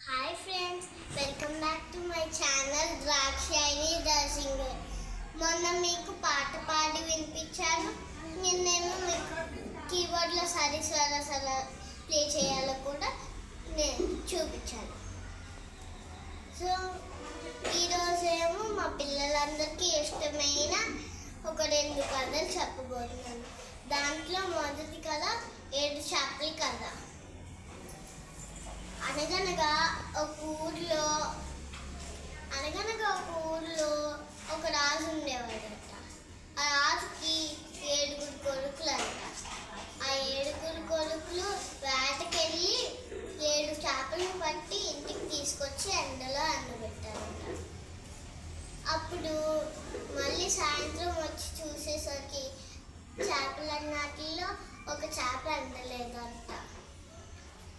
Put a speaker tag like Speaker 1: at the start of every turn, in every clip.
Speaker 1: Hi friends, welcome back to my channel Drakshayini the singer. మొన్న మీకు పాట పాడి వినిపించాను. నిన్నేమో మీకు కీబోర్డ్లో సరి స్వర ప్లే చేయాలో కూడా నేను చూపించాను. సో ఈరోజేమో మా పిల్లలందరికీ ఇష్టమైన ఒక 2 కథలు చెప్పబోతున్నాను. దాంట్లో మొదటి కథ 7 చేపల కథ. అనగనగా ఒక ఊరిలో ఒక రాజు ఉండేవాడట. ఆ రాజుకి 7 కొడుకులు అంట. ఆ 7 కొడుకులు వేటకెళ్ళి 7 చేపలను పట్టి ఇంటికి తీసుకొచ్చి ఎండలో ఎండబెట్టారంట. అప్పుడు మళ్ళీ సాయంత్రం వచ్చి చూసేసరికి చేపలన్నిటిలో ఒక చేప ఎండలేదంట.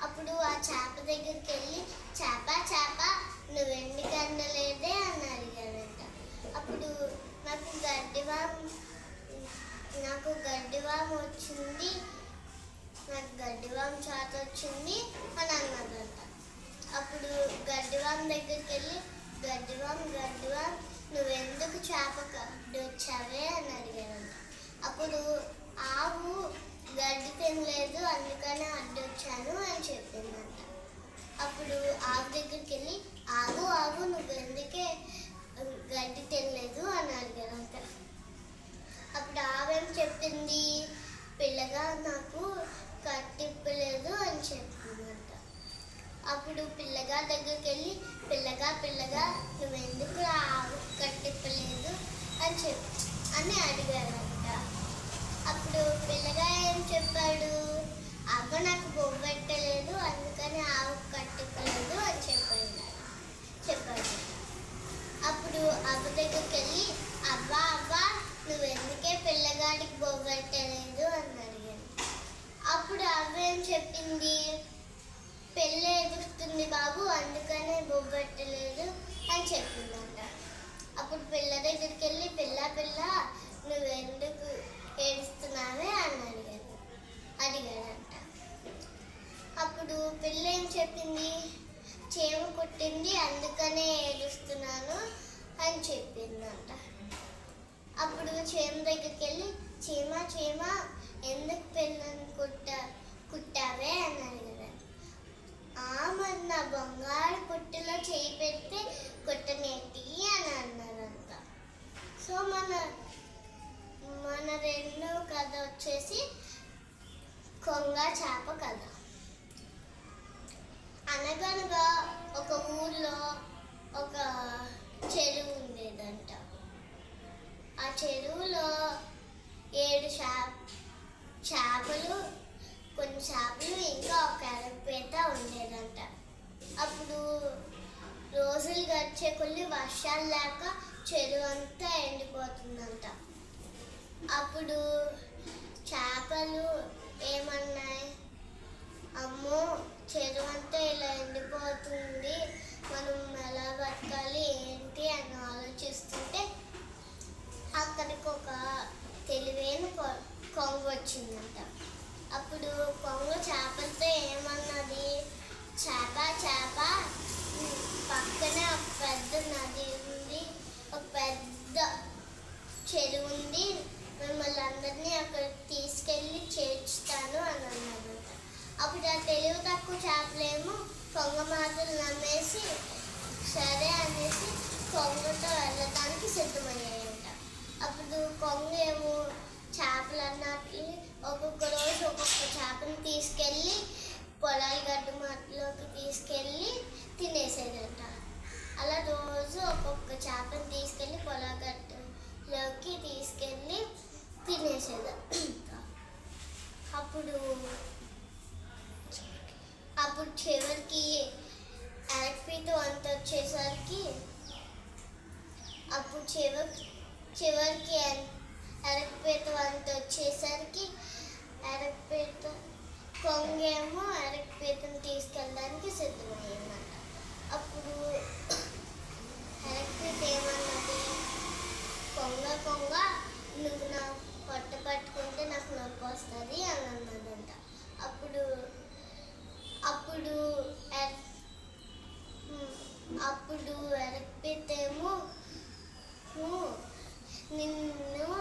Speaker 1: అప్పుడు ఆ చేప దగ్గరికి వెళ్ళి చేప నువ్వెందుకు ఎండలేదే అని అడిగాడంట. అప్పుడు నాకు గడ్డివాము వచ్చింది, నాకు గడ్డివాము చేత వచ్చింది అని అన్నదంట. అప్పుడు గడ్డివాము దగ్గరికి వెళ్ళి గడ్డివాము నువ్వెందుకు చేప వచ్చావే అని అడిగాడంట. అప్పుడు ఆవు గడ్డి తినలేదు, అందుకనే అడ్డొచ్చాను అని చెప్పిందంట. అప్పుడు ఆవు దగ్గరికి వెళ్ళి ఆవు నువ్వు ఎందుకే గడ్డి తినలేదు అని అడిగారంట. అప్పుడు ఆవేం చెప్పింది, పిల్లగా నాకు కట్టిప్పలేదు అని చెప్పిందంట. అప్పుడు పిల్లగా దగ్గరికి వెళ్ళి పిల్లగా నువ్వెందుకు ఆవు కట్టిప్పలేదు అని అడిగారంట. అప్పుడు పిల్లగా ఏం చెప్పాడు, అవ్వ నాకు బొబ్బెట్టలేదు, అందుకని ఆవు కట్టిప్పలేదు అని చెప్పాడు. అప్పుడు అవ్వ దగ్గరికి వెళ్ళి అవ్వ నువ్వెందుకే పిల్లగాడికి బొబ్బెట్టలేదు అని అడిగాను. అప్పుడు అవ్వ ఏం చెప్పింది, పెళ్ళి ఎదుగుతుంది బాబు, అందుకనే బొబ్బెట్టలేదు అని చెప్పిందంట. అప్పుడు పిల్ల దగ్గరికి వెళ్ళి పిల్ల నువ్వెందుకు ఏడుస్తున్నావే అని అడిగాడంట. అప్పుడు పిల్ల ఏం చెప్పింది, చీమ కుట్టింది అందుకనే ఏడుస్తున్నాను అని చెప్పిందంట. అప్పుడు చీమ దగ్గరికి వెళ్ళి చీమ ఎందుకు పిల్లని కుట్టావే అని అడిగాడు. మరి నా బంగారు పుట్టిలో చేయి పెడితే కుట్టనేటి అని అన్నారంట. సో మన రెండో కథ వచ్చేసి కొంగ చేప కథ. అనగనగా ఒక ఊర్లో ఒక చెరువు ఉండేదంట. ఆ చెరువులో 7 చేపలు, కొన్ని చేపలు, ఇంకా ఒక ఎరపేట ఉండేదంట. అప్పుడు రోజులు గడిచే కొద్ది వర్షాలు లేక చెరువు అంతా ఎండిపోతుందంట. అప్పుడు చేపలు ఏమన్నాయి, అమ్మో చెరువు అంతా ఇలా ఎండిపోతుంది, మనం ఎలా బతకాలి ఏంటి అని ఆలోచిస్తుంటే అక్కడికి ఒక తెలివైన కొంగ వచ్చిందంట. అప్పుడు కొంగ చేపలతో ఏమన్నది, చేప పక్కనే ఒక పెద్ద నది ఉంది, ఒక పెద్ద చెరువు ఉంది, మిమ్మల్ని అందరినీ అక్కడికి తీసుకెళ్ళి చేర్చుతాను అని అన్నాడంట. అప్పుడు ఆ తెలివి తక్కువ చేపలేమో కొంగ మాటలు నమ్మేసి సరే అనేసి కొంగతో వెళ్ళడానికి సిద్ధమయ్యాయంట. అప్పుడు కొంగ ఏమో చేపలన్నట్లు ఒక్కొక్క రోజు ఒక్కొక్క చేపని తీసుకెళ్ళి పొలాల గడ్డ మాటలోకి తీసుకెళ్ళి తినేసేదంట. అలా రోజు ఒక్కొక్క చేపని తీసుకెళ్ళి పొలాల గడ్డలోకి తీసుకెళ్ళి తినేసేదంట. అప్పుడు చివరికి ఎరపీట వంట వచ్చేసరికి ఎరపీట కొంగేమో ఎరపీటను తీసుకెళ్ళడానికి సిద్ధమయ్యిందంట. అప్పుడు ఎరపీట ఏమన్నది, కొంగ నువ్వు నా పొట్ట పట్టుకుంటే నాకు నొప్పి వస్తుంది అని అన్నదంట. అప్పుడు అప్పుడు ఎరగపేతేమో నిన్ను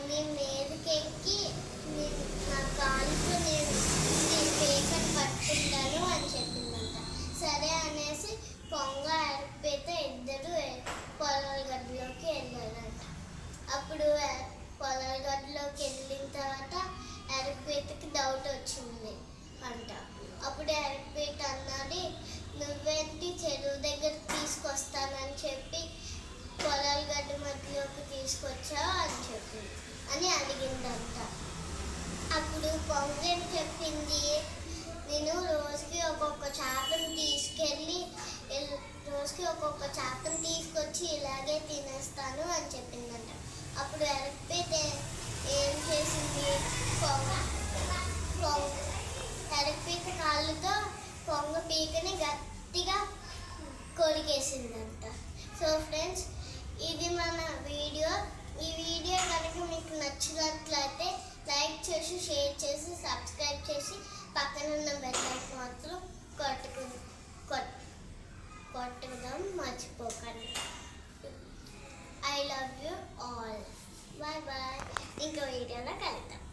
Speaker 1: నీ మీదకెక్కి నా కాలుతో నేను నీ పేకను పట్టుకుంటాను అని చెప్పిందంట. సరే అనేసి కొంగ ఎరగపేత ఇద్దరు పొలాల గదిలోకి వెళ్ళారంట. అప్పుడు పొలాల గదిలోకి వెళ్ళిన తర్వాత ఎరగపేతకి డౌట్ వచ్చింది అంట. అప్పుడు ఎరగపేట అన్నది, నువ్వేంటి చెరువు దగ్గర తీసుకొస్తానని చెప్పి పొలాల గడ్డి మధ్యలోకి తీసుకొచ్చావు అని అడిగిందంట. అప్పుడు కొంగ ఏం చెప్పింది, నేను రోజుకి ఒక్కొక్క చేపను తీసుకొచ్చి ఇలాగే తినేస్తాను అని చెప్పిందంట. అప్పుడు ఎరగపేట ఏం చేసింది, ఎరగపేట కాళ్ళతో కొంగ పీకని గట్టిగా కొరికేసిందంట. సో ఫ్రెండ్స్, ఇది మన వీడియో. ఈ వీడియో కనుక మీకు నచ్చినట్లయితే లైక్ చేసి, షేర్ చేసి, సబ్స్క్రైబ్ చేసి పక్కన ఉన్న బెల్ ఐకాన్ మాత్రం కొట్టడం మర్చిపోకండి. I love you all. Bye bye. ఇంకో వీడియోలో కలుద్దాం.